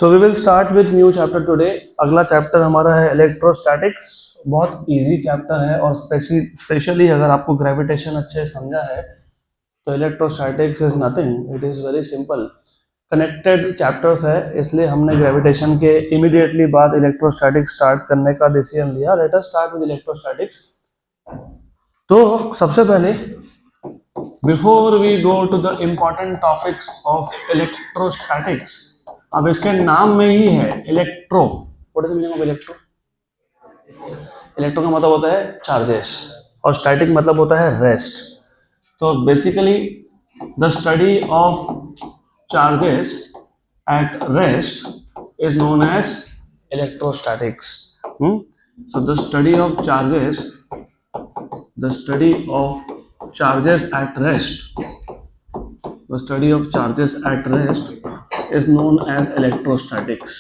So we will start with new chapter today. अगला chapter हमारा है इलेक्ट्रोस्टैटिक्स। बहुत इजी चैप्टर है और स्पेशली अगर आपको ग्रेविटेशन अच्छे समझा है तो electrostatics is nothing, it is very simple. Connected chapters है, इसलिए हमने ग्रेविटेशन के इमीडिएटली बाद इलेक्ट्रोस्टैटिक्स स्टार्ट करने का डिसीजन लिया। Let us start with electrostatics. तो सबसे पहले before we go to the important topics of electrostatics, अब इसके नाम में ही है electro. What is the meaning of electro? Electro का मतलब होता है चार्जेस और स्टैटिक मतलब होता है रेस्ट। तो basically the study of charges at rest is known as electrostatics. So the study of charges at rest, the study of charges at rest is known as electrostatics.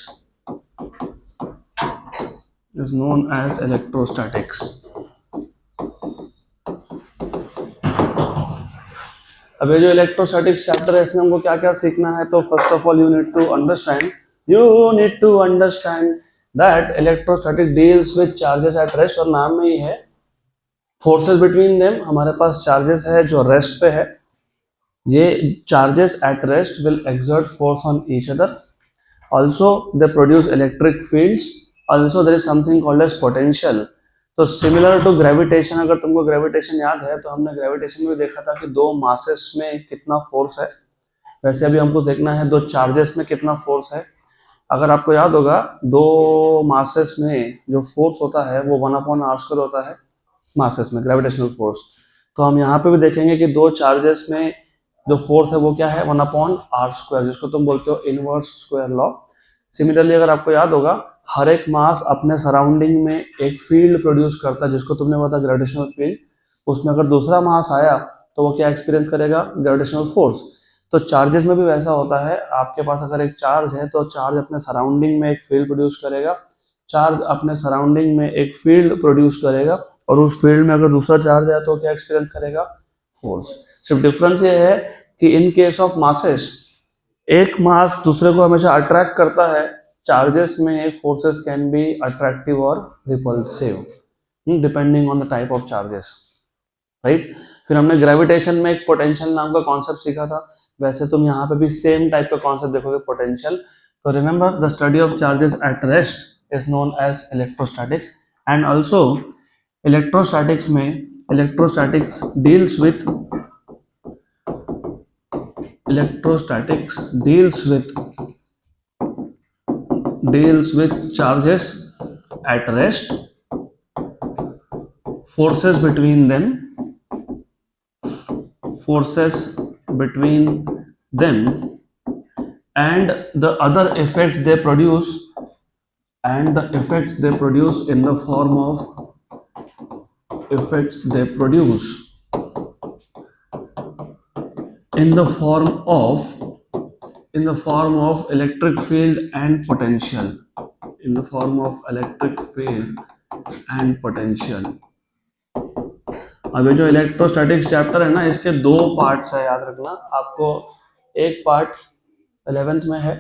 अब ये जो electrostatics chapter है इसमें हमको क्या क्या सीखना है, तो first of all you need to understand that electrostatic deals with charges at rest, और नाम में ही है फोर्सेस बिटवीन देम। हमारे पास चार्जेस है जो रेस्ट पे है, ये charges at rest will exert force on each other, also they produce electric fields, also there is something called as potential. तो सिमिलर टू ग्रेविटेशन, अगर तुमको ग्रेविटेशन याद है तो हमने ग्रेविटेशन में देखा था कि दो मासेस में कितना फोर्स है, वैसे अभी हमको देखना है दो चार्जेस में कितना फोर्स है। अगर आपको याद होगा दो मासेस में जो फोर्स होता है वो 1/r² होता है मासेस में, ग्रेविटेशनल फोर्स। तो हम यहाँ पे भी देखेंगे कि दो चार्जेस में जो फोर्स है वो क्या है, 1/r², जिसको तुम बोलते हो इनवर्स स्क्वायर लॉ। सिमिलरली अगर आपको याद होगा हर एक मास अपने सराउंडिंग में एक फील्ड प्रोड्यूस करता है जिसको तुमने बताया ग्रेविटेशनल फील्ड। उसमें अगर दूसरा मास आया तो वो क्या एक्सपीरियंस करेगा, ग्रेविटेशनल फोर्स। तो चार्जेस में भी वैसा होता है, आपके पास अगर एक चार्ज है तो चार्ज अपने सराउंडिंग में एक फील्ड प्रोड्यूस करेगा, चार्ज अपने सराउंडिंग में एक फील्ड प्रोड्यूस करेगा, और उस फील्ड में अगर दूसरा चार्ज है तो क्या एक्सपीरियंस करेगा, फोर्स। सिर्फ डिफरेंस ये है कि इन केस ऑफ मासेस एक मास दूसरे को हमेशा अट्रैक्ट करता है, चार्जेस में फोर्सेस कैन बी अट्रैक्टिव और repulsive depending on the type of charges, right. फिर हमने ग्रेविटेशन में एक पोटेंशियल नाम का कॉन्सेप्ट सीखा था, वैसे तुम यहाँ पे भी सेम टाइप का कॉन्सेप्ट देखोगे, पोटेंशियल। तो remember the study of charges at rest is known as electrostatics, and also electrostatics deals with charges at rest, forces between them, and the other effects they produce, in the form of electric field and potential, अब ये जो electrostatics chapter है ना, इसके दो parts है, याद रखना आपको। एक पार्ट 11th में है,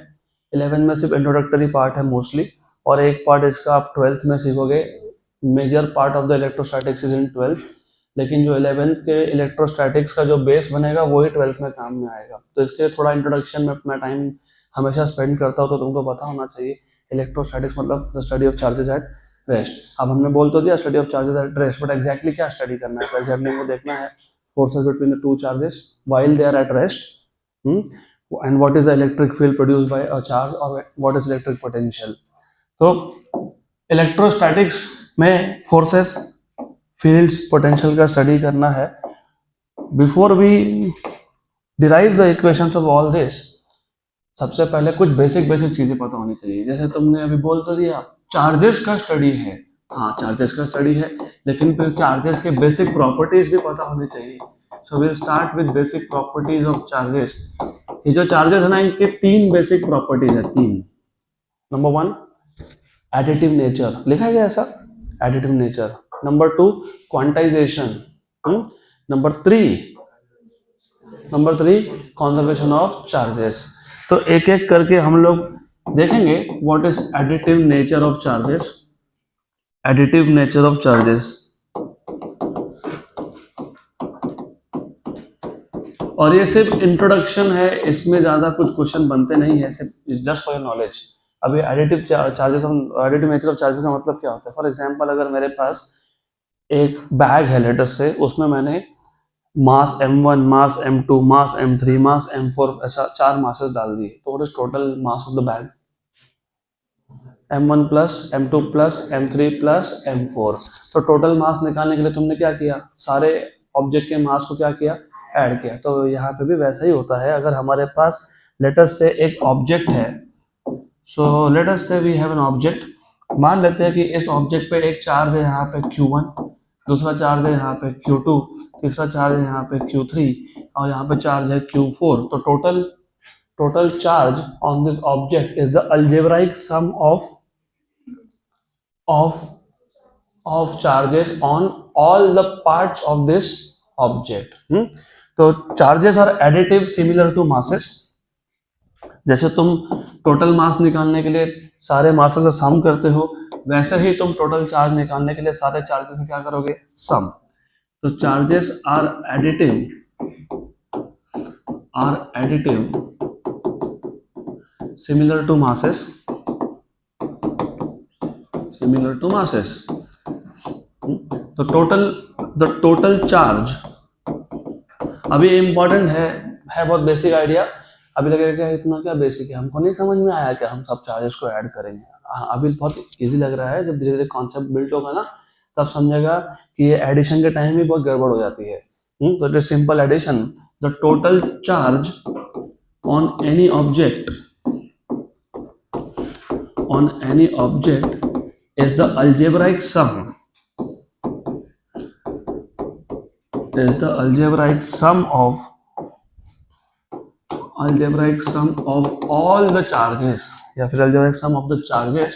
11th में सिर्फ इंट्रोडक्टरी पार्ट है मोस्टली, और एक पार्ट इसका आप 12th में सीखोगे। Major part of the electrostatics is in 12th, लेकिन जो 11th के इलेक्ट्रोस्टैटिक्स का जो बेस बनेगा वही 12th में काम में आएगा। तो इसके थोड़ा इंट्रोडक्शन में अपना टाइम हमेशा स्पेंड करता हूँ, तो तुमको पता होना चाहिए इलेक्ट्रोस्टैटिक्स मतलब the study of charges at rest. अब हमने बोल तो दिया study of charges at rest, but exactly क्या स्टडी करना है, तो एग्जैक्टली हमको देखना है forces between the two charges while they are at rest, and what is the electric field produced by a charge, और व्हाट इज इलेक्ट्रिक पोटेंशियल। तो electrostatics में फोर्सेस, फील्ड्स, पोटेंशियल का स्टडी करना है। Before we derive the equations of all this, सबसे पहले कुछ basic चीजें पता होनी चाहिए। जैसे तुमने अभी बोल तो दिया चार्जेस का स्टडी है, हाँ चार्जेस का स्टडी है, लेकिन फिर चार्जेस के बेसिक प्रॉपर्टीज भी पता होनी चाहिए। So will start with basic properties of charges. ये जो चार्जेस है ना, इनके 3 बेसिक प्रॉपर्टीज है, 3। नंबर 1 एडिटिव नेचर, लिखा गया ऐसा, additive nature. Number 2 quantization, number 3 conservation of charges. तो एक एक करके हम लोग देखेंगे what is additive nature of charges. Additive nature of charges, और ये सिर्फ इंट्रोडक्शन है, इसमें ज्यादा कुछ क्वेश्चन बनते नहीं है, सिर्फ जस्ट फॉर योर नॉलेज। अभी additive charges, additive nature of charges का मतलब क्या होता है? फॉर एग्जांपल अगर मेरे पास एक बैग है लेटेस्ट से, उसमें मैंने मास m1, मास m2, मास m3, मास m4, ऐसा 4 मासेस डाल दिए, तो what is total mass of the bag? m1 plus m2 plus m3 plus m4। तो टोटल मास निकालने के लिए तुमने क्या किया? सारे ऑब्जेक्ट के मास को क्या किया? ऐड किया। तो यहाँ पे भी वैसा ही होता है। अगर हमारे पास लेटेस्ट से एक ऑब्जेक्ट है, सो लेटेस्ट से वी हैव एन ऑब्जेक्ट, मान लेते हैं कि इस ऑब्जेक्ट पे एक चार्ज है यहाँ पे Q1, दूसरा चार्ज है यहाँ पे Q2, तीसरा चार्ज है यहाँ पे Q3, और यहाँ पे चार्ज है Q4। तो total charge on this object is the algebraic sum of charges on all the parts of this object. तो charges are additive similar to masses. जैसे तुम टोटल मास निकालने के लिए सारे मासेस का सम करते हो, वैसे ही तुम टोटल चार्ज निकालने के लिए सारे चार्जेस का क्या करोगे? सम। तो charges are additive similar to masses, तो टोटल चार्ज, अभी इंपॉर्टेंट है बहुत बेसिक आइडिया। अभी लगेगा इतना क्या बेसिक है, हमको नहीं समझ में आया क्या हम सब चार्जेस को ऐड करेंगे। अभी बहुत इजी लग रहा है, जब धीरे धीरे कॉन्सेप्ट बिल्ड होगा ना, तब समझेगा कि ये एडिशन के टाइम भी बहुत गड़बड़ हो जाती है। तो it is simple addition. The total charge on any object is the algebraic sum of all the charges, या फिर algebraic sum of the charges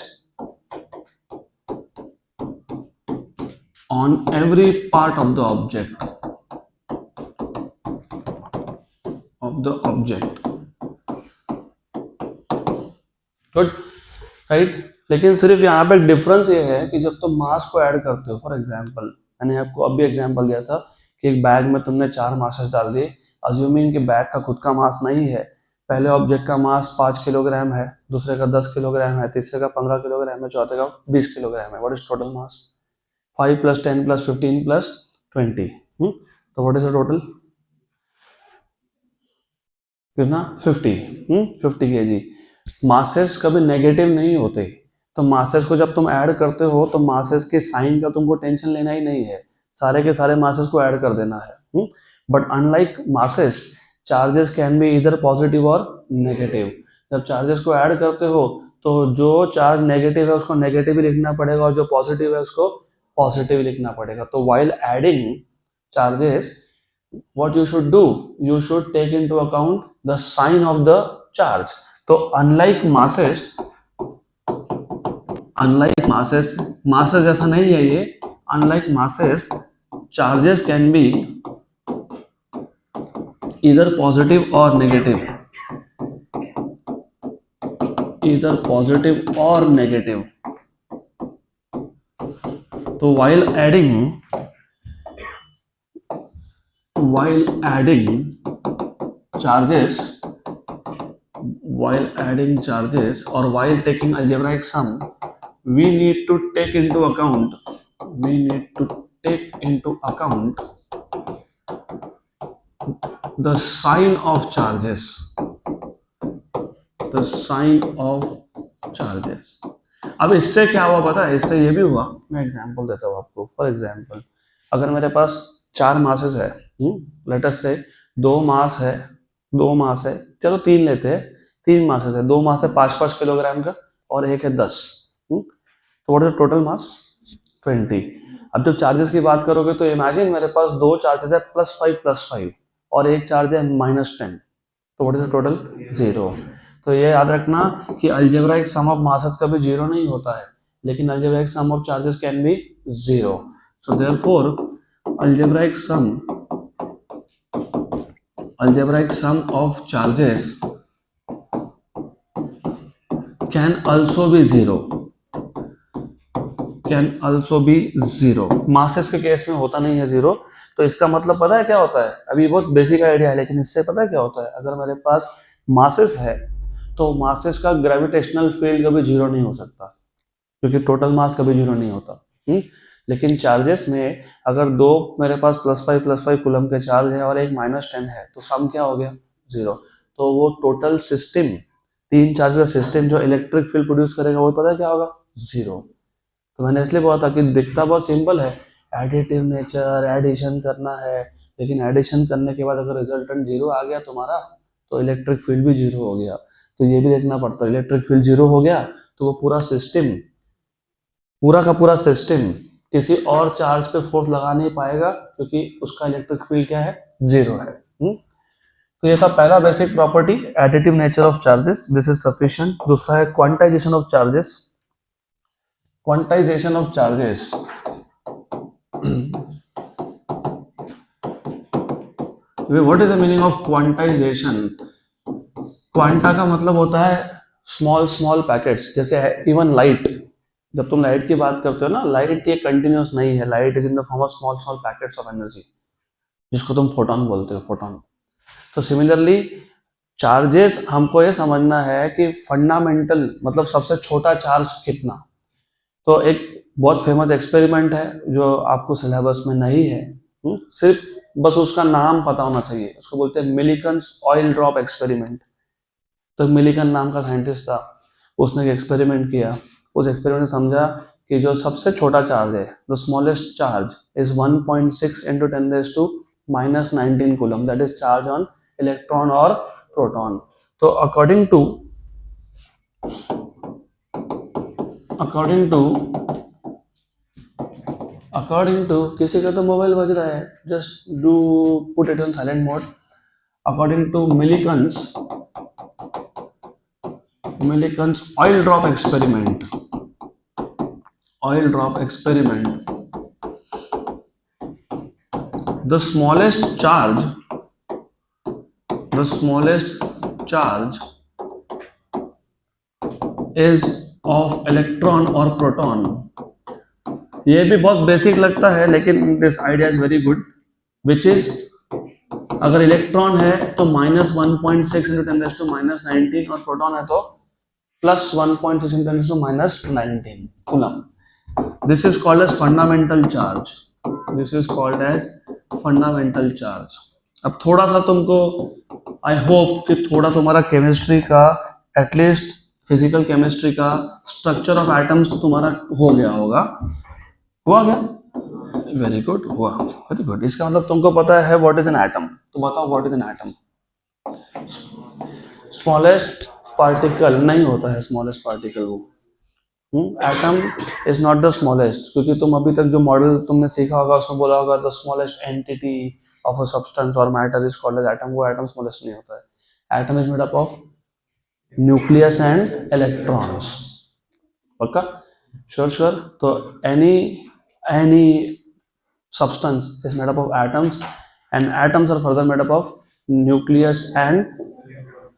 on every part of the object good, right. लेकिन सिर्फ यहाँ पे difference ये है कि जब तुम मास को ऐड करते हो, फॉर एग्जांपल मैंने आपको अभी एग्जांपल दिया था कि एक बैग में तुमने 4 मासेस डाल दिए, अज्यूमिंग कि बैग का खुद का मास नहीं है, पहले ऑब्जेक्ट का मास 5 किलोग्राम है, दूसरे का 10 किलोग्राम है, तीसरे का 15 किलोग्राम है, चौथे का 20 किलोग्राम है। What is total mass? 5 + 10 + 15 + 20। तो व्हाट इज द टोटल? कितना? 50 kg। मासेस कभी नेगेटिव नहीं होते, तो मासेस को जब तुम ऐड करते हो तो मासेस के साइन का तुमको टेंशन लेना ही नहीं है, सारे के सारे मासेस को ऐड कर देना है। But unlike masses, charges can B इधर पॉजिटिव और नेगेटिव। जब चार्जेस को ऐड करते हो तो जो चार्ज नेगेटिव है उसको नेगेटिव ही लिखना पड़ेगा, और जो पॉजिटिव है उसको पॉजिटिव लिखना पड़ेगा। तो while adding charges, what you should do, you should take into account the sign of the charge। तो unlike masses ऐसा नहीं है ये, unlike masses charges can be either positive or negative, तो while adding charges or while taking algebraic sum, we need to take into account the sign of charges, अब इससे क्या हुआ पता है? इससे ये भी हुआ, मैं एग्जांपल देता हूँ आपको। फॉर एग्जांपल अगर मेरे पास 4 मासेस है, लेटेस्ट से 2 मास है, चलो 3 लेते हैं, 3 मासेस है, 2 मास है 5-5 किलोग्राम का और एक है 10। तो व्हाट इज टोटल मास? 20। अब जब चार्जेस की बात करोगे तो इमेजिन मेरे पास 2 चार्जेस है +5 और एक चार्ज है -10, तो व्हाट इज टोटल? 0। तो ये याद रखना कि अलजेब्राइक सम ऑफ मासेस कभी 0 नहीं होता है, लेकिन algebraic sum of charges can be 0। So therefore algebraic sum of charges can also be zero, can also be zero. Masses के केस में होता नहीं है जीरो। तो इसका मतलब पता है क्या होता है, अभी बहुत बेसिक आइडिया है लेकिन इससे पता है क्या होता है, अगर मेरे पास मासेस है तो मासेस का ग्रेविटेशनल फील्ड कभी जीरो नहीं हो सकता, क्योंकि टोटल मास कभी जीरो नहीं होता। लेकिन चार्जेस में अगर दो मेरे पास +5 कूलम के चार्ज है और एक -10 है तो सम क्या हो गया, जीरो। तो वो टोटल सिस्टम, तीन चार्ज का सिस्टम जो इलेक्ट्रिक फील्ड प्रोड्यूस करेगा वो पता है क्या होगा, जीरो। तो मैंने इसलिए बोला था कि दिखता बहुत सिंपल है, एडिटिव नेचर, एडिशन करना है, लेकिन एडिशन करने के बाद अगर रिजल्टेंट जीरो आ गया तुम्हारा तो इलेक्ट्रिक फील्ड भी जीरो हो गया। तो ये भी देखना पड़ता है, इलेक्ट्रिक फील्ड जीरो हो गया तो वो पूरा सिस्टम, पूरा का पूरा सिस्टम किसी और चार्ज पे फोर्स लगा नहीं पाएगा, क्योंकि उसका इलेक्ट्रिक फील्ड क्या है, जीरो है। तो ये था पहला basic property, additive nature of charges, this is sufficient. दूसरा है quantization of charges. Quantization of charges, what is the meaning of quantization? Quanta का मतलब होता है स्मॉल स्मॉल पैकेट्स, जैसे इवन लाइट, जब तुम लाइट की बात करते हो ना, लाइट ये कंटिन्यूस नहीं है, light is in the form of small small packets of energy, जिसको तुम फोटॉन बोलते हो, फोटॉन। तो सिमिलरली चार्जेस, हमको ये समझना है कि फंडामेंटल मतलब सबसे छोटा चार्ज कितना। तो एक बहुत फेमस एक्सपेरिमेंट है जो आपको सिलेबस में नहीं है, सिर्फ बस उसका नाम पता होना चाहिए, उसको बोलते हैं मिलिकन्स ऑयल ड्रॉप एक्सपेरिमेंट। तो मिलिकन नाम का साइंटिस्ट था, उसने एक एक्सपेरिमेंट किया। उस एक्सपेरिमेंट में समझा कि जो सबसे छोटा चार्ज है, the smallest charge is 1.6 × 10⁻⁻19 coulomb, that is charge on electron और प्रोटॉन। तो अकॉर्डिंग टू किसी का तो मोबाइल बज रहा है, just do put it on silent mode. According to Millikan's oil drop experiment, the smallest charge is of electron or proton. ये भी बहुत बेसिक लगता है लेकिन this idea is very good, which is, अगर इलेक्ट्रॉन है तो -1.6 × 10⁻⁻19 और प्रोटॉन है तो +1.6 × 10⁻⁻19 coulomb. This is called as fundamental charge. अब थोड़ा सा तुमको, आई होप कि थोड़ा तुम्हारा केमिस्ट्री का, एटलीस्ट फिजिकल केमिस्ट्री का स्ट्रक्चर ऑफ एटम्स तुम्हारा हो गया होगा, हुआ क्या? वेरी गुड, हुआ, वेरी गुड। इसका मतलब तुमको पता है व्हाट इज एन एटम। तो बताओ what is an atom. Smallest particle नहीं होता है स्मॉलेस्ट पार्टिकल, वो atom is not the smallest, क्योंकि तुम अभी तक जो मॉडल तुमने सीखा होगा उसमें बोला होगा the smallest entity of a substance और matter is called as atom. वो एटम स्मॉलेस्ट नहीं होता है। Atom is made up of nucleus and electrons. पक्का? श्योर। तो any substance is made up of atoms and atoms are further made up of nucleus and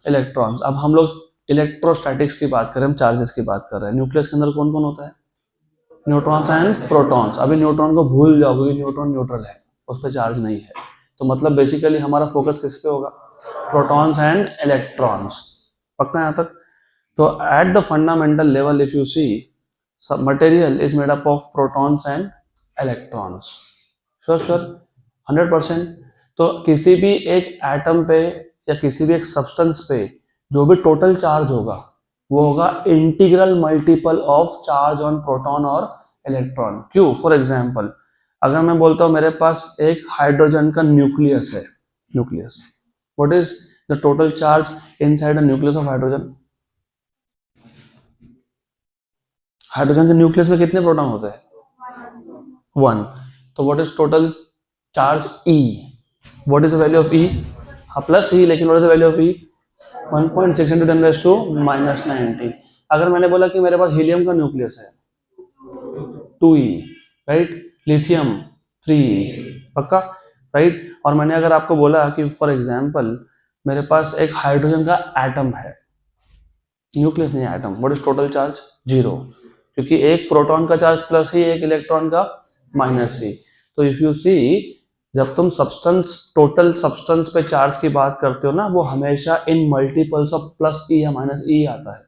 electrons। अब हम लोग electrostatics की बात करें, हम चार्जेस की बात कर रहे हैं। न्यूक्लियस के अंदर कौन कौन होता है? Neutrons and protons. अभी न्यूट्रॉन को भूल जाओ क्योंकि न्यूट्रॉन न्यूट्रल है, उस पर चार्ज नहीं है। तो मतलब बेसिकली हमारा फोकस किस पे होगा? Protons and electrons. पक्का यहाँ तक? तो at the fundamental level if you see, material is made up of protons and electrons. Sure 100%। तो किसी भी एक एटम पे या किसी भी एक सब्सटेंस पे जो भी टोटल चार्ज होगा वो होगा integral multiple of charge on proton और इलेक्ट्रॉन। क्यों? फॉर एग्जांपल, अगर मैं बोलता हूं मेरे पास एक हाइड्रोजन का न्यूक्लियस है, nucleus, what is the total charge inside the nucleus of hydrogen? Hydrogen के न्यूक्लियस में कितने प्रोटॉन होते हैं? 1। तो what is total charge E? What is the value of E? हाँ प्लस E, लेकिन what is the value of E? 1.6 × 10⁻⁻19। अगर मैंने बोला कि मेरे पास हीलियम का न्यूक्लियस है 2E, राइट, लिथियम 3E, पक्का, राइट। और मैंने अगर आपको बोला कि फॉर एग्जांपल मेरे पास एक हाइड्रोजन का एटम है, न्यूक्लियस नहीं atom. What is total charge? 0, क्योंकि एक प्रोटॉन का चार्ज प्लस ही, एक इलेक्ट्रॉन का माइनस ही। तो इफ यू सी, जब तुम सब्सटेंस, टोटल सब्सटेंस पे चार्ज की बात करते हो ना, वो हमेशा इन मल्टीपल्स ऑफ प्लस ई या माइनस ई आता है,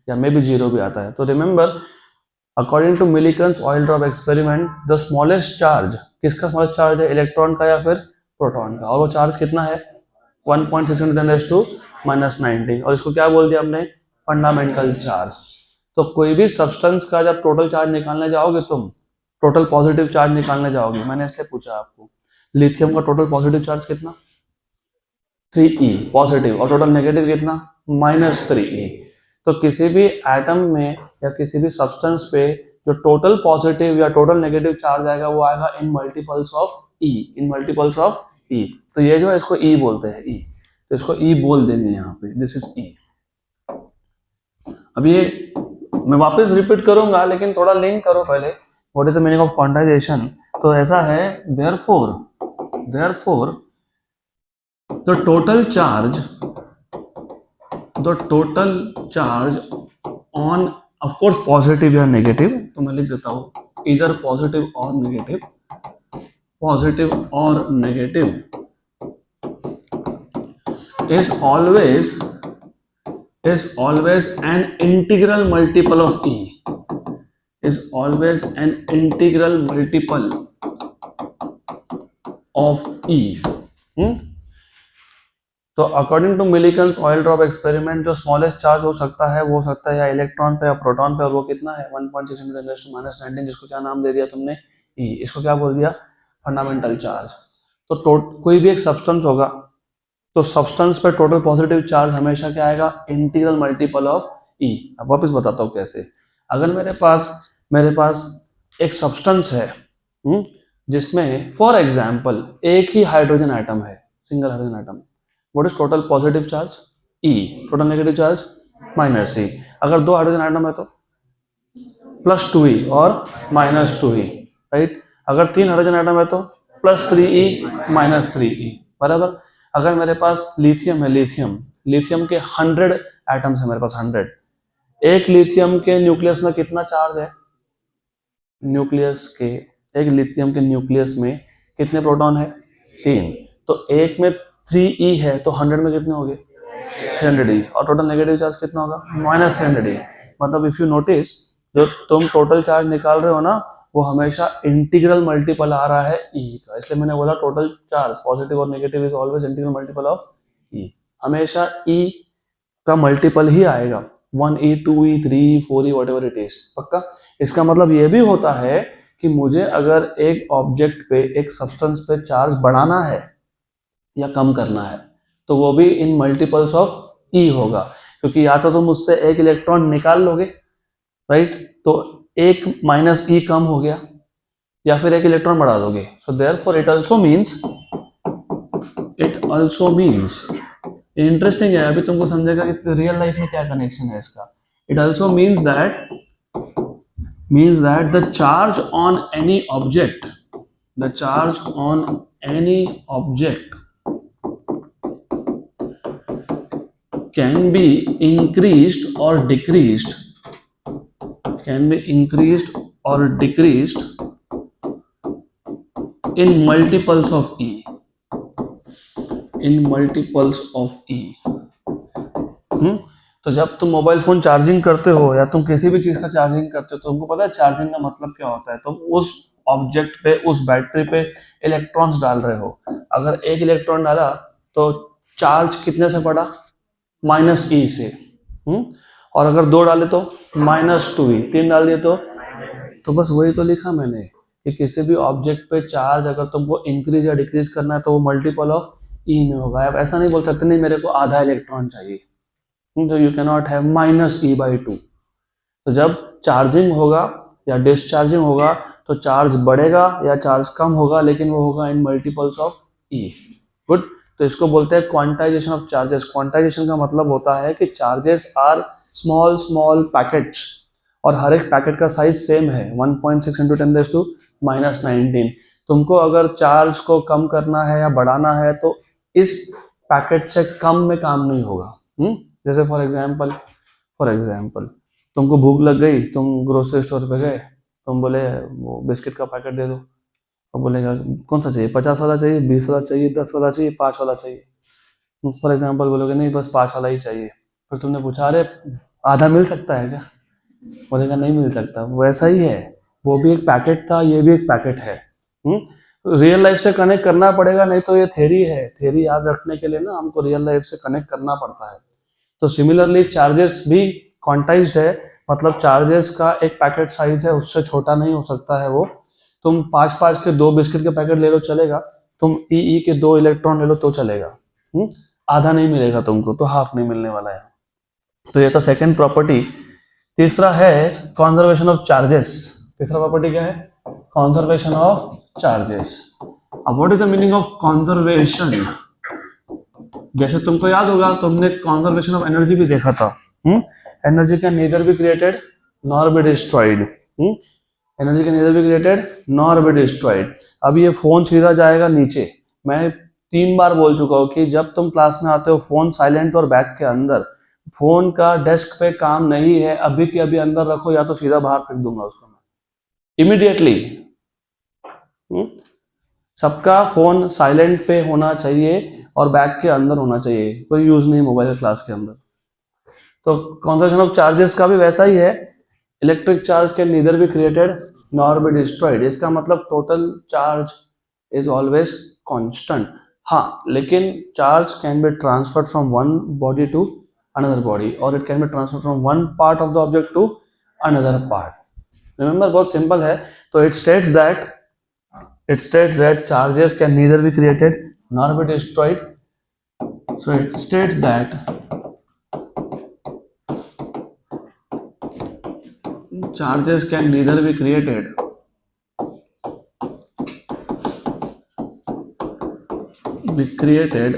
या मे बी 0 भी आता है। तो remember, according to Millikan's oil drop experiment, the smallest charge, किसका स्मॉलेस्ट चार्ज है? इलेक्ट्रॉन का या फिर प्रोटॉन का। और वो चार्ज कितना है? 1.610⁻⁻19। और इसको क्या बोल दिया हमने? Fundamental charge. तो कोई भी सब्सटेंस का जब टोटल चार्ज निकालने जाओगे तुम, टोटल पॉजिटिव चार्ज निकालने जाओगे, मैंने इसलिए पूछा आपको, लिथियम का टोटल पॉजिटिव चार्ज कितना? 3e पॉजिटिव, और टोटल नेगेटिव कितना? -3e। तो किसी भी एटम में या किसी भी सब्सटेंस पे जो टोटल पॉजिटिव या टोटल नेगेटिव चार्ज आएगा, वो आएगा in multiples of e, in multiples of e. तो ये जो है इसको ई बोलते हैं, ई। तो इसको ई बोल देंगे यहाँ पे, दिस इज ई। अब ये मैं वापस रिपीट करूंगा, लेकिन थोड़ा लिंक करो पहले। What is the meaning of quantization? तो ऐसा है, therefore the total charge on, of course positive या नेगेटिव, तो मैं लिख देता हूं इधर पॉजिटिव और negative, is always an integral multiple of E, is always an integral multiple of E। तो according to Millikan's oil drop experiment, जो स्मॉलेस्ट चार्ज हो सकता है वो हो सकता है या इलेक्ट्रॉन पे या प्रोटॉन पे, और वो कितना है? 1.610⁻⁻19। जिसको क्या नाम दे दिया तुमने? ई। इसको क्या बोल दिया? Fundamental charge. तो कोई भी एक सब्सटेंस होगा, तो सब्सटेंस पे टोटल पॉजिटिव चार्ज हमेशा क्या आएगा? इंटीग्रल मल्टीपल ऑफ ई। अब वापस बताता हूँ कैसे। अगर मेरे पास एक सब्सटेंस है जिसमें फॉर एग्जाम्पल एक ही हाइड्रोजन आइटम है, single hydrogen atom, what is total positive charge? E. Total negative charge? -e। अगर दो हाइड्रोजन आइटम है तो +2e और -2e, राइट। अगर तीन हाइड्रोजन आइटम है तो +3e -3e, बराबर। अगर मेरे पास लिथियम है, लिथियम के 100 एटम्स है मेरे पास, 100। एक लिथियम के न्यूक्लियस में कितना चार्ज है? एक लिथियम के न्यूक्लियस में कितने प्रोटॉन है? 3। तो एक में 3e है, तो 100 में कितने हो गए? 300e। और टोटल नेगेटिव चार्ज कितना होगा? -300e। मतलब इफ यू नोटिस, जो तुम टोटल चार्ज निकाल रहे हो ना, वो हमेशा इंटीग्रल मल्टीपल आ रहा है ई का। इसलिए मैंने बोला टोटल चार्ज पॉजिटिव और negative is always integral multiple of e. हमेशा ई का मल्टीपल ही आएगा, 1e 2e 3e 4e what ever it is. पक्का? इसका मतलब ये भी होता है कि मुझे अगर एक ऑब्जेक्ट पे, एक सब्सटेंस पे चार्ज बढ़ाना है या कम करना है, तो वो भी इन मल्टीपल्स ऑफ ई होगा, क्योंकि या तो तुम उससे एक इलेक्ट्रॉन निकाल लोगे, राइट, तो एक -e कम हो गया, या फिर एक इलेक्ट्रॉन बढ़ा दोगे। So therefore it also means, interesting है, अभी तुमको समझेगा कि रियल लाइफ में क्या कनेक्शन है इसका। It also means that the charge on any object can be increased or decreased in multiples of E, तो जब तुम मोबाइल फोन चार्जिंग करते हो या तुम किसी भी चीज का चार्जिंग करते हो, तो तुमको पता है चार्जिंग का मतलब क्या होता है? तुम उस ऑब्जेक्ट पे, उस बैटरी पे इलेक्ट्रॉन्स डाल रहे हो। अगर एक इलेक्ट्रॉन डाला तो चार्ज कितने से बढ़ा? -e से। और अगर 2 डाले तो -2e, 3 डाल दिए तो बस वही तो लिखा मैंने कि किसी भी ऑब्जेक्ट पे चार्ज अगर तुमको इंक्रीज या डिक्रीज करना है तो वो मल्टीपल ऑफ ई में होगा। आप ऐसा नहीं बोल सकते नहीं मेरे को आधा इलेक्ट्रॉन चाहिए, तो you can not have -e/2। तो जब चार्जिंग होगा या डिस्चार्जिंग होगा तो चार्ज बढ़ेगा या चार्ज कम होगा, लेकिन वो होगा इन मल्टीपल्स ऑफ ई। गुड। तो इसको बोलते हैं क्वांटाइजेशन ऑफ चार्जेस। क्वांटाइजेशन का मतलब होता है कि चार्जेस आर स्मॉल पैकेट्स, और हर एक पैकेट का साइज सेम है, 1.6 × 10⁻⁻19। तुमको अगर चार्ज को कम करना है या बढ़ाना है तो इस पैकेट से कम में काम नहीं होगा। जैसे फॉर एग्जांपल फॉर एग्जाम्पल तुमको भूख लग गई, तुम ग्रोसरी स्टोर पे गए, तुम बोले वो बिस्किट का पैकेट दे दो, तो बोलेगा कौन सा चाहिए, 50 वाला चाहिए, 20 वाला चाहिए, 10 वाला चाहिए, 5 वाला चाहिए। फॉर एग्जाम्पल बोलोगे नहीं बस 5 वाला ही चाहिए। फिर तुमने पूछा अरे आधा मिल सकता है क्या, बोलेगा नहीं मिल सकता। वैसा ही है, वो भी एक पैकेट था, ये भी एक पैकेट है। रियल लाइफ से कनेक्ट करना पड़ेगा, नहीं तो ये थ्योरी है, थ्योरी याद रखने के लिए ना हमको रियल लाइफ से कनेक्ट करना पड़ता है। तो सिमिलरली चार्जेस भी क्वांटाइज्ड है, मतलब चार्जेस का एक पैकेट साइज है, उससे छोटा नहीं हो सकता है वो। तुम 5-5 के 2 बिस्किट के पैकेट ले लो चलेगा, तुम ई के 2 इलेक्ट्रॉन ले लो तो चलेगा। आधा नहीं मिलेगा तुमको, तो हाफ नहीं मिलने वाला है। तो ये तो सेकंड प्रॉपर्टी। तीसरा है कंजर्वेशन ऑफ चार्जेस। तीसरा प्रॉपर्टी क्या है, कंजर्वेशन ऑफ चार्जेस। अब what is the meaning of conservation? जैसे तुमको याद होगा, तुमने कंजर्वेशन ऑफ एनर्जी भी देखा था। Energy can neither be created nor be destroyed. Energy can neither be created nor be destroyed. अब ये फोन सीधा जाएगा नीचे। मैं 3 बार बोल चुका हूँ कि जब तुम क्लास में आते हो फोन साइलेंट और बैग के अंदर, फोन का डेस्क पे काम नहीं है, अभी के अभी अंदर रखो या तो सीधा बाहर फेंक दूंगा उसको मैं इमीडिएटली। सबका फोन साइलेंट पे होना चाहिए और बैग के अंदर होना चाहिए, कोई यूज नहीं मोबाइल क्लास के अंदर। तो कंजर्वेशन ऑफ चार्जेस का भी वैसा ही है। Electric charge can neither be created nor be destroyed. इसका मतलब total charge is always constant. हाँ, लेकिन charge can be transferred from one body to another body, or it can be transferred from one part of the object to another part. Remember, बहुत simple है। तो it states that charges can neither be created nor be destroyed. So it states that charges can neither be created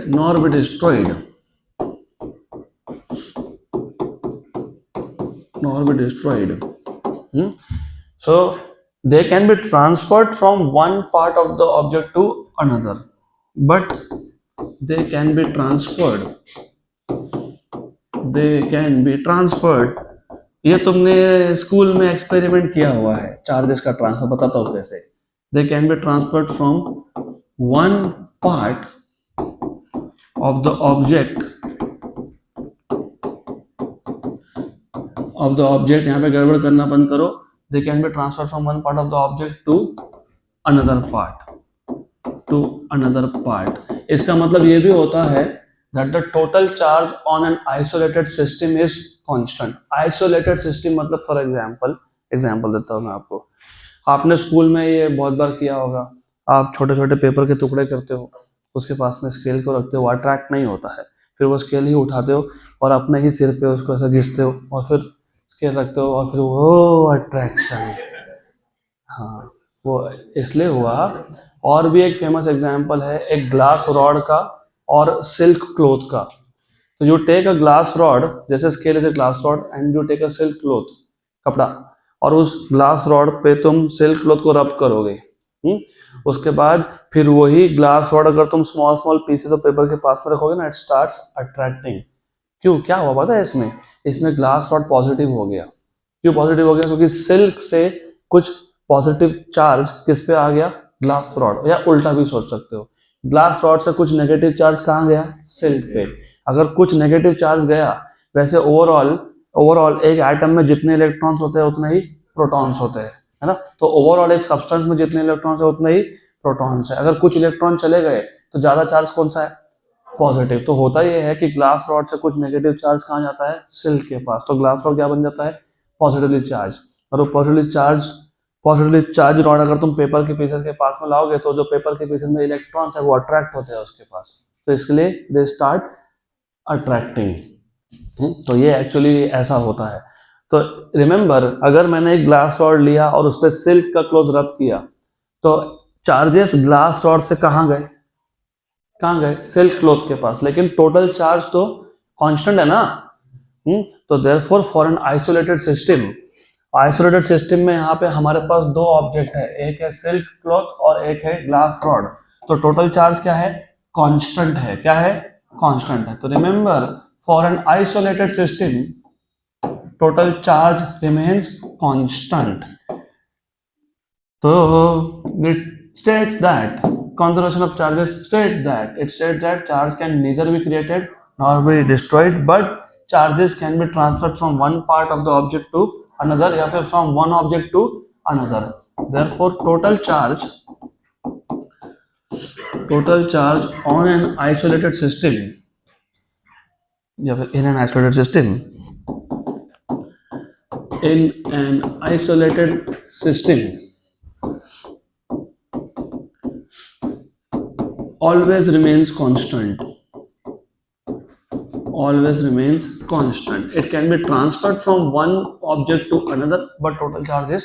nor be destroyed. So they can be transferred from one part of the object to another, but they can be transferred। ये तुमने school में experiment किया हुआ है, charges का transfer. बताता हूँ कैसे। they can be transferred from one part of the object यहाँ पे गड़बड़ करना बंद करो। they can be transferred from one part of the object to another part। इसका मतलब ये भी होता है that the total charge on an isolated system is constant। isolated system मतलब फॉर एग्जाम्पल देता हूँ मैं आपको। आपने स्कूल में ये बहुत बार किया होगा, आप छोटे छोटे पेपर के टुकड़े करते हो, उसके पास में स्केल को रखते हो, अट्रैक्ट नहीं होता है, फिर वो स्केल ही उठाते हो और अपने ही सिर पे उसको ऐसा घिसते हो और फिर स्केल रखते हो और फिर वो अट्रैक्शन। हाँ, वो इसलिए हुआ। और भी एक फेमस एग्जाम्पल है एक ग्लास रॉड का और सिल्क क्लॉथ का। तो you take a glass rod, जैसे scale is a glass rod, and you take a silk cloth, कपड़ा, और उस ग्लास रॉड पे तुम सिल्क क्लॉथ को रब करोगे। उसके बाद फिर वही ग्लास रॉड अगर तुम स्मॉल पीसेस ऑफ पेपर के पास में रखोगे ना, इट स्टार्ट्स अट्रैक्टिंग। क्यों, क्या हुआ पता है इसमें ग्लास रॉड पॉजिटिव हो गया। क्यों पॉजिटिव हो गया? क्योंकि सिल्क से कुछ पॉजिटिव चार्ज किस पे आ गया, ग्लास रॉड। या उल्टा भी सोच सकते हो, ग्लास रॉड से कुछ नेगेटिव चार्ज कहाँ गया, सिल्क पे। अगर कुछ नेगेटिव चार्ज गया, वैसे ओवरऑल एक एटम में जितने इलेक्ट्रॉन्स होते हैं उतने ही प्रोटॉन्स होते हैं, है ना। तो ओवरऑल एक सब्सटेंस में जितने इलेक्ट्रॉन्स है उतने ही प्रोटॉन्स है। अगर कुछ इलेक्ट्रॉन चले गए तो ज्यादा चार्ज कौन सा है, पॉजिटिव। तो होता यह है कि ग्लास रॉड से कुछ नेगेटिव चार्ज कहाँ जाता है, सिल्क के पास। तो ग्लास रॉड क्या बन जाता है, पॉजिटिवली चार्ज। और वो पॉजिटिवली चार्ज रॉड अगर तुम पेपर के पीसेस के पास में लाओगे तो जो पेपर के पीसेस में इलेक्ट्रॉन्स है वो अट्रैक्ट होते हैं उसके पास, तो इसके लिए दे स्टार्ट अट्रैक्टिंग। तो ये एक्चुअली ऐसा होता है। तो रिमेंबर, अगर मैंने एक ग्लास रॉड लिया और उस पर सिल्क का क्लॉथ रब किया, तो चार्जेस ग्लास रॉड से कहाँ गए, सिल्क क्लॉथ के पास, लेकिन टोटल चार्ज तो कांस्टेंट है ना। तो therefore for an isolated system में यहाँ पे हमारे पास 2 ऑब्जेक्ट है, एक है सिल्क क्लॉथ और एक है ग्लास रॉड। तो टोटल चार्ज क्या है, कांस्टेंट है। क्या है, कांस्टेंट है। तो remember, for an isolated system total charge remains constant. So it states that conservation of charges states that charge can neither be created nor be destroyed, but charges can be transferred from one part of the object to another, या फिर from one object to another. Therefore, total charge on an isolated system, या फिर in an isolated system, always remains constant. It can be transferred from one object to another, but total charge is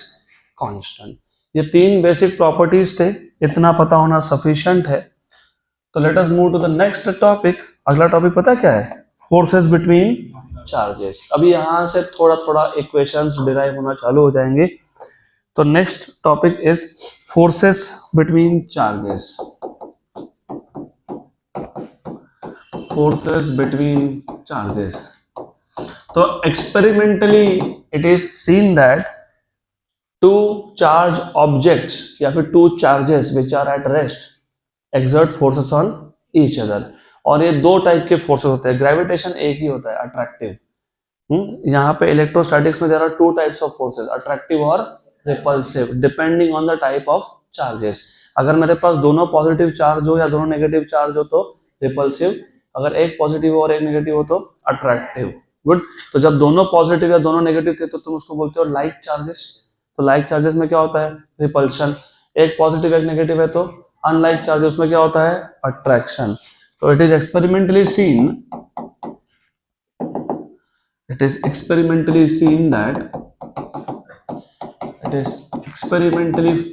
constant. ये तीन basic properties थे, इतना पता होना sufficient है. तो let us move to the next topic. अगला topic पता क्या है? Forces between charges. अभी यहाँ से थोड़ा थोड़ा इक्वेशंस डिराइव होना चालू हो जाएंगे. तो next topic is forces between charges. Forces between charges. So experimentally it is seen that two charge objects या फिर two charges which are at rest exert forces on each other. और ये दो टाइप के फोर्सेस होते हैं. Gravitation एक ही होता है, अट्रैक्टिव. यहाँ पे इलेक्ट्रोस्टैटिक्स में there are two types of forces, attractive और repulsive, depending on the type of charges. अगर मेरे पास दोनों पॉजिटिव चार्ज हो या दोनों नेगेटिव चार्ज हो तो रिपल्सिव, अगर एक पॉजिटिव और एक नेगेटिव हो तो अट्रैक्टिव. गुड. तो जब दोनों पॉजिटिव या दोनों नेगेटिव थे तो तुम उसको बोलते हो लाइक चार्जेस. तो लाइक चार्जेस में क्या होता है? रिपल्शन. एक पॉजिटिव एक नेगेटिव है तो अनलाइक चार्जेस में क्या होता है? अट्रैक्शन. तो it is experimentally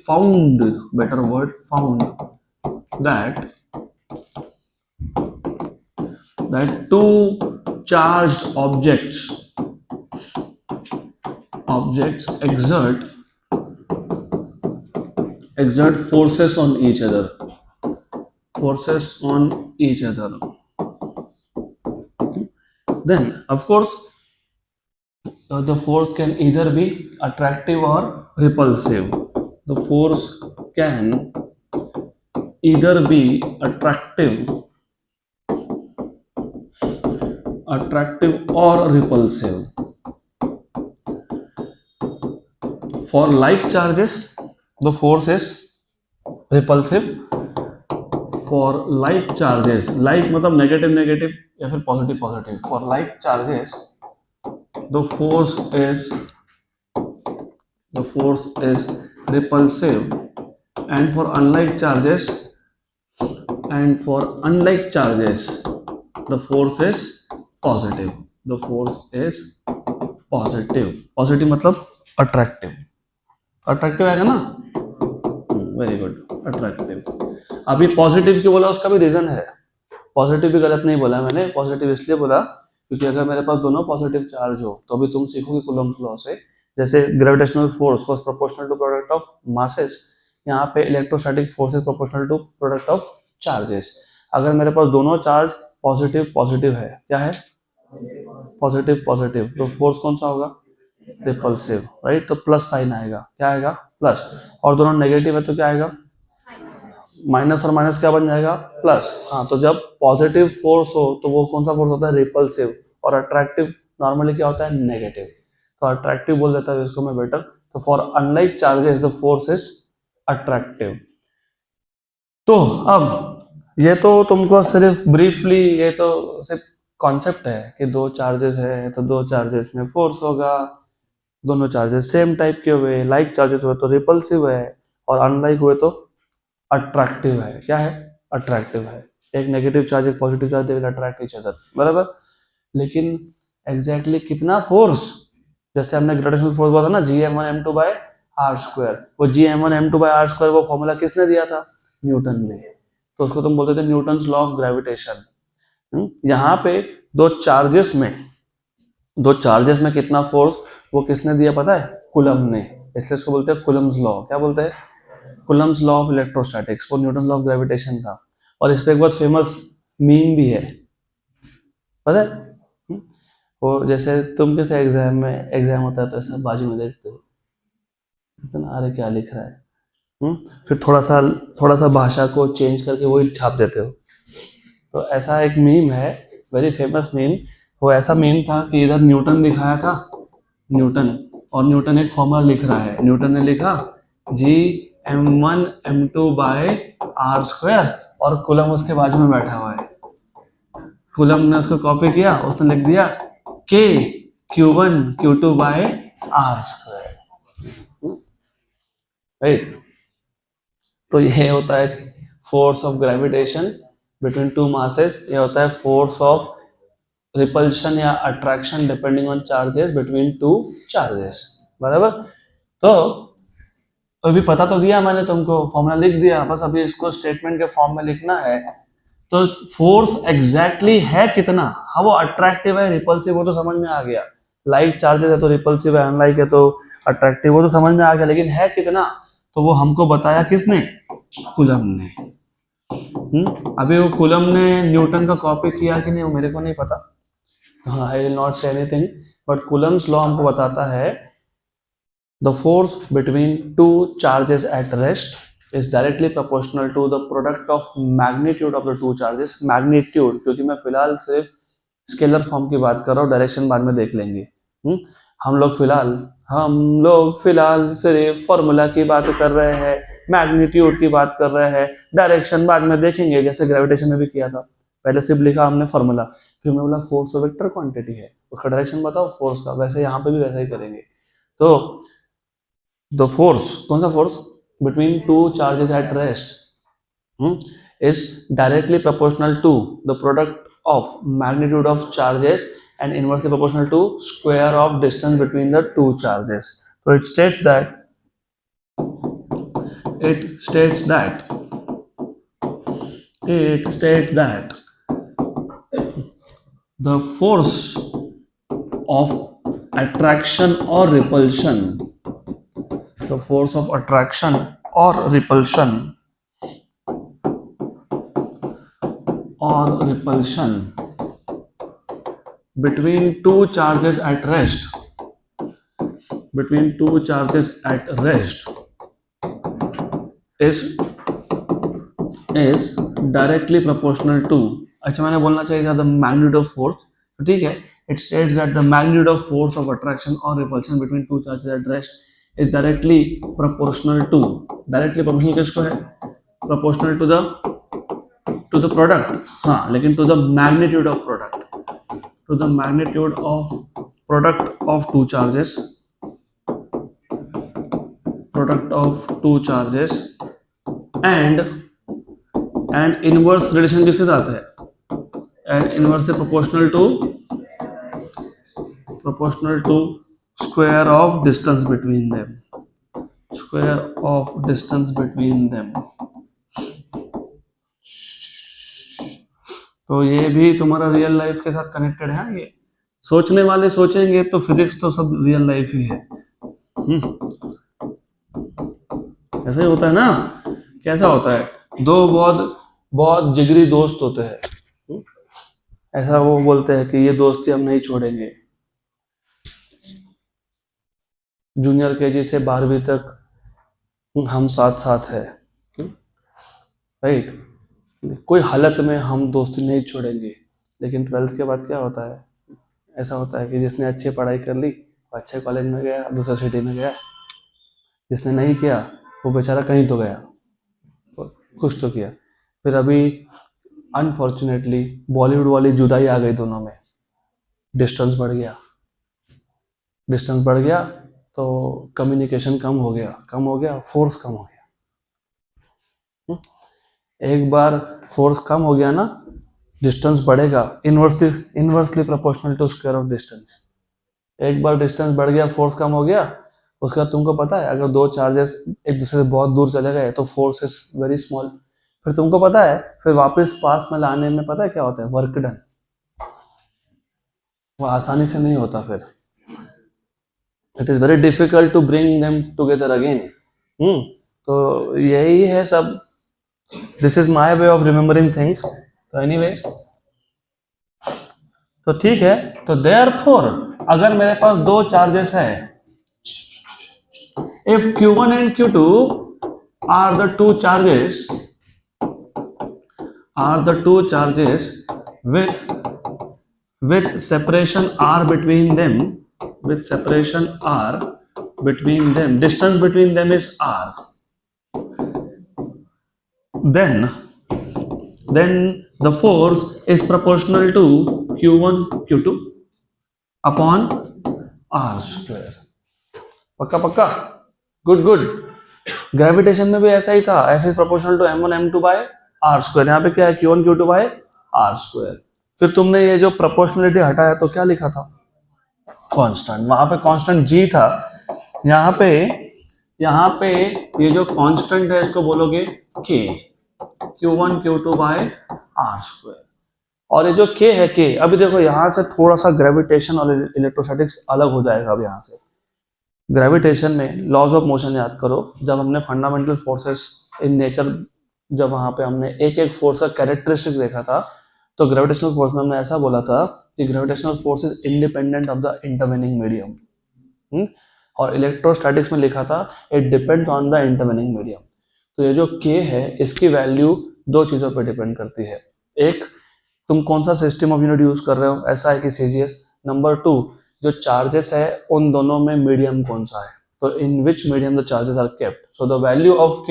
found, better word, found that two charged objects exert forces on each other. Then of course the force can either be attractive or repulsive. The force can either be attractive or repulsive. For like charges the force is repulsive. For like charges, like मतलब negative negative या फिर positive positive. For like charges the force is repulsive, and for unlike charges the force is positive. Positive मतलब attractive आएगा ना. Very good. Attractive. अभी positive क्यों बोला? उसका भी रीजन है. पॉजिटिव भी गलत नहीं बोला मैंने. पॉजिटिव इसलिए बोला क्योंकि अगर मेरे पास दोनों पॉजिटिव चार्ज हो तो अभी तुम सीखोगे कूलम्ब लॉ से, जैसे gravitational force was proportional to product of masses, यहाँ पे electrostatic force is proportional to product of charges. अगर मेरे पास दोनों चार्ज पॉजिटिव है, क्या है? पॉजिटिव, तो फोर्स कौन सा होगा? रिपल्सिव. राइट. तो प्लस साइन आएगा. क्या आएगा? प्लस. और दोनों नेगेटिव है तो क्या आएगा? माइनस और माइनस क्या बन जाएगा? प्लस. हाँ, तो जब पॉजिटिव फोर्स हो तो वो कौन सा फोर्स होता है? रिपल्सिव. और अट्रैक्टिव नॉर्मली क्या होता है? नेगेटिव. तो अट्रैक्टिव बोल देता है इसको मैं बेटर. तो for unlike charges the force is attractive. तो अब ये तो तुमको सिर्फ ब्रीफली, ये तो सिर्फ कॉन्सेप्ट है कि दो चार्जेस है तो दो चार्जेस में फोर्स होगा. दोनों चार्जेस सेम टाइप के हुए, लाइक चार्जेस हुए तो रिपल्सिव है, और अनलाइक हुए तो अट्रैक्टिव है. क्या है? अट्रैक्टिव है. एक नेगेटिव चार्ज एक positive charge they will attract each other. बराबर. लेकिन एग्जैक्टली कितना फोर्स? जैसे हमने ग्रेविटेशनल फोर्स बोला था ना, Gm1m2/r². वो Gm1m2/r² वो फॉर्मूला किसने दिया था? न्यूटन ने. तो उसको तुम बोलते थे न्यूटन्स लॉ ऑफ ग्रेविटेशन. यहाँ पे दो चार्जेस में कितना फोर्स वो किसने दिया पता है? कूलम्ब ने. इसलिए इसको बोलते हैं कूलम्ब्स लॉ. क्या बोलते हैं? Coulomb's law of electrostatics. वो न्यूटन लॉ ऑफ ग्रेविटेशन था. और इस पे एक बहुत फेमस मीम भी है, पता है? वो जैसे तुम कैसे एग्जाम होता है तो ऐसा बाजू में देखते हो, इतना अरे क्या लिख रहा है। फिर थोड़ा सा भाषा को चेंज करके वही छाप देते हो। तो ऐसा एक मीम है, वेरी फेमस मीम। वो ऐसा मीम था कि इधर न्यूटन दिखाया था, न्यूटन, और न्यूटन एक फॉर्मूला लिख रहा है। न्यूटन ने लिखा G m1 m2/r², और कूलम उसके बाजू में बैठा हुआ है। कूलम ने उसको कॉपी किया, उसने लिख दिया K q1q2/r²। राइट। तो ये होता है force of gravitation between two masses. ये होता है फोर्स ऑफ रिपल्शन या attraction depending on charges between two charges. बराबर। तो अभी पता तो दिया मैंने तुमको, फॉर्मूला लिख दिया, बस अभी इसको स्टेटमेंट के फॉर्म में लिखना है। तो फोर्स एग्जैक्टली है कितना, हाँ वो अट्रैक्टिव है रिपल्सिव वो तो समझ में आ गया, लाइक चार्जेस है तो रिपल्सिव है, अनलाइक है तो अट्रैक्टिव, वो तो समझ में आ गया, लेकिन है कितना तो वो हमको बताया किसने, कूलम ने। अभी वो कूलम ने न्यूटन का कॉपी किया कि नहीं वो मेरे को नहीं पता, हाँ I will not say anything, but Coulomb's law हमको बताता है the force between two charges at rest is directly proportional to the product of magnitude of the two charges। magnitude क्योंकि मैं फिलहाल सिर्फ स्केलर फॉर्म की बात कर रहा हूँ, डायरेक्शन बाद में देख लेंगे। हम लोग फिलहाल सिर्फ फॉर्मूला की बात कर रहे हैं, मैग्नीट्यूड की बात कर रहे हैं, डायरेक्शन बाद में देखेंगे, जैसे ग्रेविटेशन में भी किया था। पहले सिर्फ लिखा हमने फॉर्मूला, फिर हमने बोला फोर्स तो वेक्टर क्वांटिटी है, उसका डायरेक्शन बताओ फोर्स का, वैसे यहाँ पे भी वैसा ही करेंगे। तो the force, कौन सा force between two charges at rest is directly proportional to the product of magnitude of charges and inversely proportional to square of distance between the two charges। So it states that the force of attraction or repulsion, the force of attraction or repulsion between two charges at rest is directly proportional to, अच्छा मैंने बोलना चाहिए था the magnitude of force, तो ठीक है, it states that the magnitude of force of attraction or repulsion between two charges at rest is directly proportional to, directly proportional किसको है, proportional to the product, हाँ लेकिन to the magnitude of product of two charges and inverse relation किसके साथ है, and inversely proportional to square of distance between them। तो ये भी तुम्हारा रियल लाइफ के साथ कनेक्टेड है। ये सोचने वाले सोचेंगे तो फिजिक्स तो सब रियल लाइफ ही है। ऐसा ही होता है ना, कैसा होता है, दो बहुत जिगरी दोस्त होते हैं, ऐसा वो बोलते हैं कि ये दोस्ती हम नहीं छोड़ेंगे, जूनियर केजी से 12वीं तक हम साथ है, राइट, कोई हालत में हम दोस्ती नहीं छोड़ेंगे। लेकिन 12th के बाद क्या होता है, ऐसा होता है कि जिसने अच्छी पढ़ाई कर ली अच्छे कॉलेज में गया, दूसरे सिटी में गया, जिसने नहीं किया वो बेचारा कहीं तो गया, कुछ तो किया। फिर अभी अनफॉर्चुनेटली बॉलीवुड वाली जुदाई आ गई दोनों में, डिस्टेंस बढ़ गया तो कम्युनिकेशन कम हो गया, फोर्स कम हो गया। एक बार फोर्स कम हो गया ना, डिस्टेंस बढ़ेगा, inversely proportional to square of distance. एक बार डिस्टेंस बढ़ गया, फोर्स कम हो गया, उसका तुमको पता है अगर दो चार्जेस एक दूसरे से बहुत दूर चले गए तो फोर्स इज वेरी स्मॉल। फिर तुमको पता है फिर वापस पास में लाने में पता है क्या होता है, वर्क डन, वो आसानी से नहीं होता, फिर it is very difficult to bring them together again. तो यही है सब, this is my way of remembering things. तो एनीवेज, तो ठीक है, तो देयरफॉर अगर मेरे पास दो चार्जेस है, if Q1 and Q2 are the two charges with separation r between them, distance between them is r, then the force is proportional to Q1 Q2 upon r square. पक्का पक्का, good good. Gravitation में भी ऐसा ही था, F is proportional to m1 m2 by r square. यहाँ पे क्या है, Q1 Q2 bye r square. फिर तुमने ये जो प्रोपोर्शनलिटी हटाया तो क्या लिखा था, कांस्टेंट। वहां पे कांस्टेंट g था, यहाँ पे ये जो कांस्टेंट है इसको बोलोगे k, Q1 Q2 bye r square. और ये जो k है k, अभी देखो यहाँ से थोड़ा सा ग्रेविटेशन और इलेक्ट्रोस्टैटिक्स अलग हो जाएगा। अब यहाँ से ग्रेविटेशन में लॉज ऑफ मोशन याद करो, जब हमने फंडामेंटल फोर्सेस इन नेचर, जब वहां पे हमने एक एक फोर्स का कैरेक्टरिस्टिक देखा था, तो ग्रेविटेशनल फोर्स में हमने ऐसा बोला था कि gravitational force is independent of the intervening medium, और इलेक्ट्रोस्टैटिक्स में लिखा था it depends on the intervening medium. तो ये जो k है इसकी वैल्यू दो चीजों पर डिपेंड करती है, एक तुम कौन सा सिस्टम ऑफ यूनिट यूज कर रहे हो, ऐसा है कि CGS, नंबर 2 जो चार्जेस है उन दोनों में मीडियम कौन सा है, तो in which medium the charges are kept. So the value of k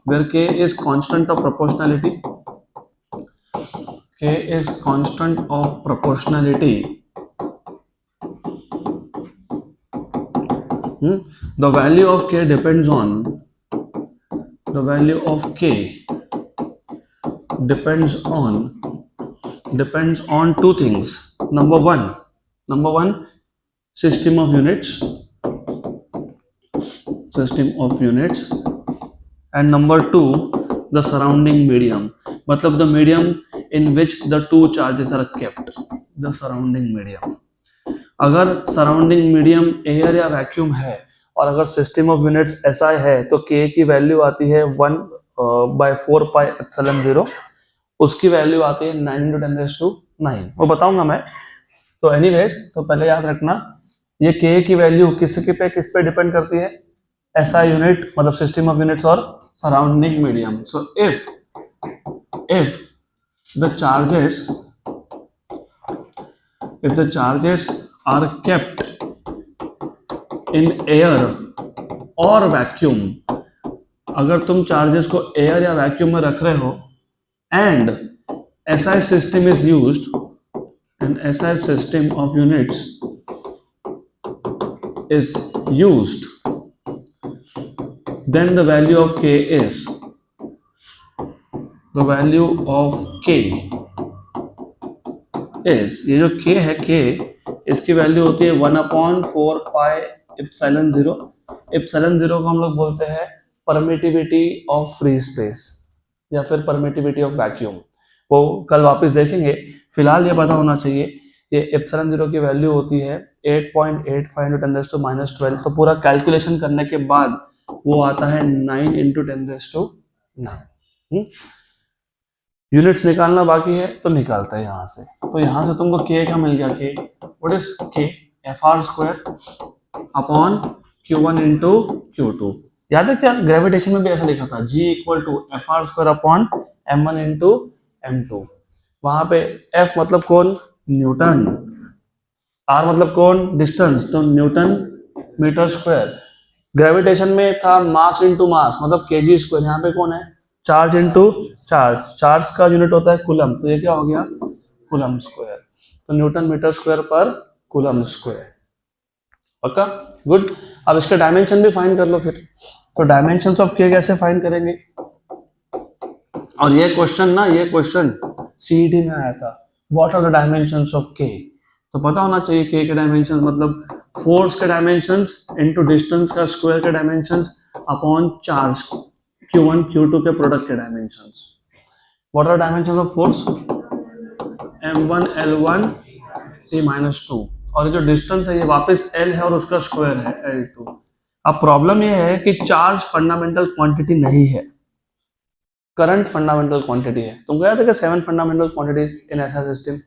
where k is constant of proportionality, k is constant of proportionality, the value of k depends on two things. Number one system of units, and number 2 the surrounding medium, मतलब the medium in which the two charges are kept, the surrounding medium। अगर surrounding medium air या vacuum है और अगर system of units SI है तो k की value आती है 1/4 पाई एप्सिलॉन 0, उसकी वैल्यू आती है 9 × 10⁹, वो बताऊंगा मैं। तो एनीवेज, तो पहले याद रखना ये k की वैल्यू किस पे डिपेंड करती है, SI यूनिट मतलब सिस्टम ऑफ यूनिट्स और surrounding medium. So if the charges are kept in air or vacuum, अगर तुम चार्जेस को एयर या वैक्यूम में रख रहे हो, and SI system is used, and SI system of units is used, then the value of k is, ये जो k है, k इसकी वैल्यू होती है 1/4 पाई एप्सिलॉन 0। एप्सिलॉन 0 को हम लोग बोलते हैं परमिटिविटी ऑफ फ्री स्पेस या फिर परमिटिविटी ऑफ वैक्यूम, वो कल वापस देखेंगे। फिलहाल ये पता होना चाहिए ये एप्सिलॉन 0 की वैल्यू होती है 8.85 × 10⁻12। तो पूरा कैलकुलेशन करने के बाद वो आता है 9 × 10⁹। यूनिट्स निकालना बाकी है तो निकालता है यहाँ से। तो यहाँ से तुमको k का मिल गया, k what is k, Fr² upon Q1 × Q2। याद है क्या, ग्रेविटेशन में भी ऐसा लिखा था, G = Fr² upon m1 × m2। वहां पे F मतलब कौन, न्यूटन, R मतलब कौन, डिस्टेंस, तो न्यूटन मीटर स्क्वायर। ग्रेविटेशन में था मास इंटू मास मतलब kg², यहाँ पे कौन है, चार्ज इंटू चार्ज, चार्ज का यूनिट होता है कूलम, तो ये क्या हो गया, कूलम स्क्वायर। तो newton metre square per coulomb square. पक्का, गुड। अब इसका डायमेंशन भी फाइंड कर लो फिर। तो डायमेंशंस ऑफ k कैसे फाइंड करेंगे, और ये क्वेश्चन CET में आया था, what are the dimensions of k। तो पता होना चाहिए k के डायमेंशंस मतलब फोर्स के डायमेंशंस इंटू डिस्टेंस का स्क्वायर के dimensions upon charge Q1 Q2 के प्रोडक्ट के dimensions. What are dimensions of force, m1 L1 T-2, और ये जो डिस्टेंस है ये वापस L है और उसका स्क्वायर है L2। अब प्रॉब्लम ये है कि चार्ज फंडामेंटल क्वांटिटी नहीं है, करंट फंडामेंटल क्वांटिटी है। तुमको याद है कि 7 फंडामेंटल क्वांटिटीज इन ऐसा system,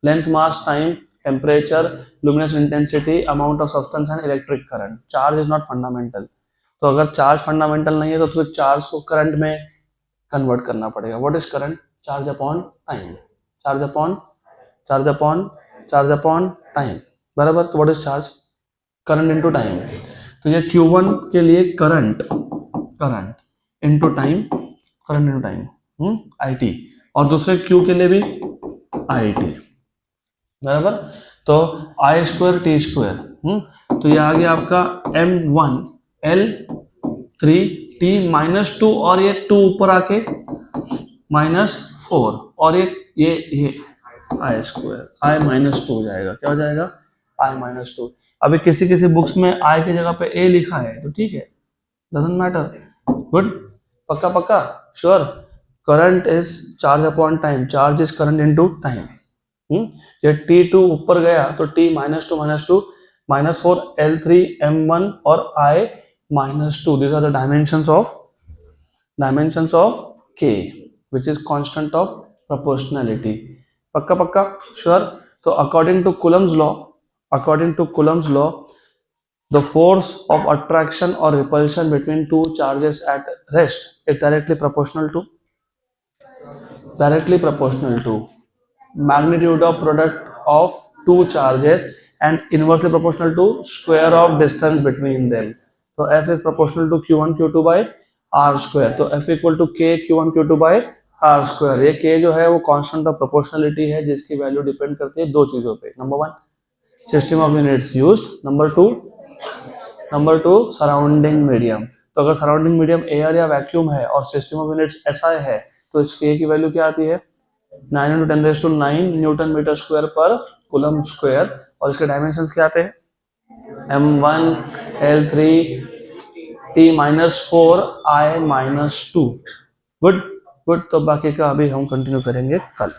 length, mass, time, temperature, luminous intensity, amount of substance and electric current. Charge is not fundamental. तो अगर चार्ज फंडामेंटल नहीं है तो फिर चार्ज को करंट में कन्वर्ट करना पड़ेगा. What is current? Charge upon time. Charge upon charge upon charge upon time. बराबर. तो what is charge? Current into time. तो ये Q1 के लिए current into time, current into time IT, और दूसरे Q के लिए भी IT. बराबर. तो I²T². तो ये आ गया आपका M1 L3T -2, और ये 2 ऊपर आके -4, और ये I-2 हो जाएगा. क्या हो जाएगा? I-2. अभी किसी किसी बुक्स में I की जगह पे A लिखा है तो ठीक है, डजंट मैटर. गुड. पक्का पक्का sure. Current is charge upon time. Charge is current into time. ये T2 ऊपर गया तो T -2 -4 L3 M1 और I-2. These are the dimensions of K, which is constant of proportionality. पक्का पक्का श्योर. तो according to Coulomb's law, the force of attraction or repulsion between two charges at rest is directly proportional to magnitude of product of two charges and inversely proportional to square of distance between them. तो F is proportional to Q1 Q2 by R square. तो F equal to K Q1 Q2 by R square. ये K जो है वो constant of proportionality है जिसकी value depend करती है दो चीजों पे. Number 1 system of units used. Number 2 surrounding medium. तो अगर सराउंडिंग मीडियम एयर या वैक्यूम है और सिस्टम ऑफ यूनिट्स SI है तो इस K की वैल्यू क्या आती है? 9 × 10⁹ Newton metre square per coulomb square. और इसके डायमेंशंस क्या आते हैं? M1 L3 T -4 I-2. Good. तो बाकी का अभी हम कंटिन्यू करेंगे कल.